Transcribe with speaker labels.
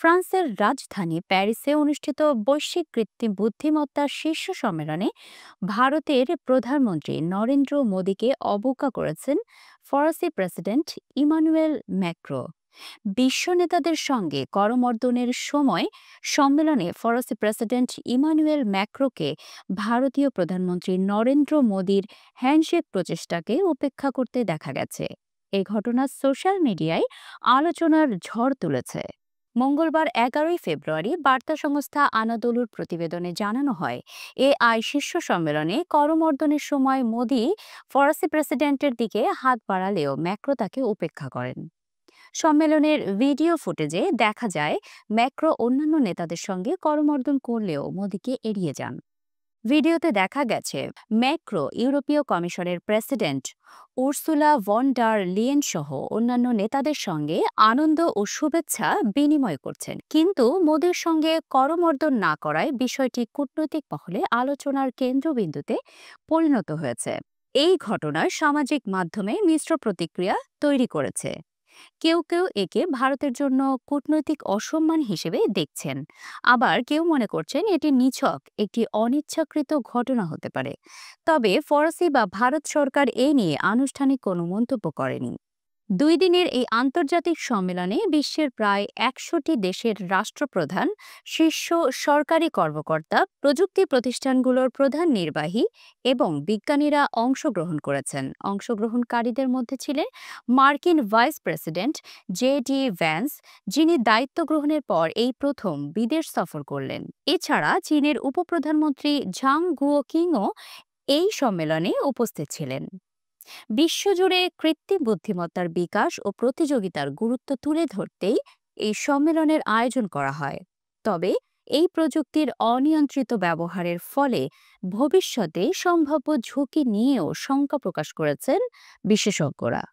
Speaker 1: ফ্রান্সের রাজধানী প্যারিসে অনুষ্ঠিত বৈশ্বিক কৃত্রিম বুদ্ধিমত্তা শীর্ষ সম্মেলনে ভারতের প্রধানমন্ত্রী নরেন্দ্র মোদীকে অবজ্ঞা করেছেন ফরাসি প্রেসিডেন্ট ইমানুয়েল ম্যাক্রো। বিশ্ব নেতাদের সঙ্গে করমর্দনের সময় সম্মেলনে ফরাসি প্রেসিডেন্ট ইমানুয়েল ম্যাক্রোকে ভারতীয় প্রধানমন্ত্রী নরেন্দ্র মোদীর হ্যান্ডশেক প্রচেষ্টাকে উপেক্ষা করতে দেখা গেছে। এই ঘটনা সোশ্যাল মিডিয়ায় আলোচনার ঝড় তুলেছে। মঙ্গলবার 11 ফেব্রুয়ারি বার্তা সংস্থা আনাদোলুর প্রতিবেদনে জানানো হয়, এআই শীর্ষ সম্মেলনে করমর্দনের সময় মোদি ফরাসি প্রেসিডেন্টের দিকে হাত বাড়ালেও ম্যাক্রো তাকে উপেক্ষা করেন। সম্মেলনের ভিডিও ফুটেজে দেখা যায় ম্যাক্রো অন্যান্য নেতাদের সঙ্গে করমর্দন করলেও মোদিকে এড়িয়ে যান। ভিডিওতে দেখা গেছে ম্যাক্রো ইউরোপীয় কমিশনের president Ursula von der Leyen সহ অন্যান্য নেতাদের সঙ্গে আনন্দ ও শুভেচ্ছা বিনিময় করছেন, কিন্তু মোদির সঙ্গে করমর্দন না করায় বিষয়টি কূটনৈতিক মহলে আলোচনার কেন্দ্রবিন্দুতে পরিণত হয়েছে। এই ঘটনায় সামাজিক মাধ্যমে মিশ্র প্রতিক্রিয়া তৈরি করেছে। কেউ কেউ একে ভারতের জন্য কূটনৈতিক অসম্মান হিসেবে দেখছেন, আবার কেউ মনে করছেন এটি নিছক একটি অনিচ্ছাকৃত ঘটনা হতে পারে। তবে ফরাসি বা ভারত সরকার এ নিয়ে আনুষ্ঠানিক কোনো মন্তব্য করেনি। 2 দিনের এই আন্তর্জাতিক সম্মেলনে বিশ্বের প্রায় 100টি দেশের রাষ্ট্রপ্রধান, শীর্ষ সরকারি কর্মকর্তা, প্রযুক্তি প্রতিষ্ঠানগুলোর প্রধান নির্বাহী এবং বিজ্ঞানীরা অংশগ্রহণ করেছেন। অংশগ্রহণকারীদের মধ্যে ছিলেন মার্কিন ভাইস প্রেসিডেন্ট জে.ডি. ভ্যান্স, যিনি দায়িত্ব গ্রহণের পর এই প্রথম বিদেশ সফর করলেন। এছাড়া চীনের উপপ্রধানমন্ত্রী ঝাং গুওকিংও এই সম্মেলনে উপস্থিত ছিলেন। বিশ্বজুড়ে কৃত্রিম বুদ্ধিমত্তার বিকাশ ও প্রতিযোগিতার গুরুত্ব তুলে ধরতেই এই সম্মেলনের আয়োজন করা হয়। তবে এই প্রযুক্তির অনিয়ন্ত্রিত ব্যবহারের ফলে ভবিষ্যতে সম্ভাব্য ঝুঁকি নিয়েও শঙ্কা প্রকাশ করেছেন বিশেষজ্ঞরা।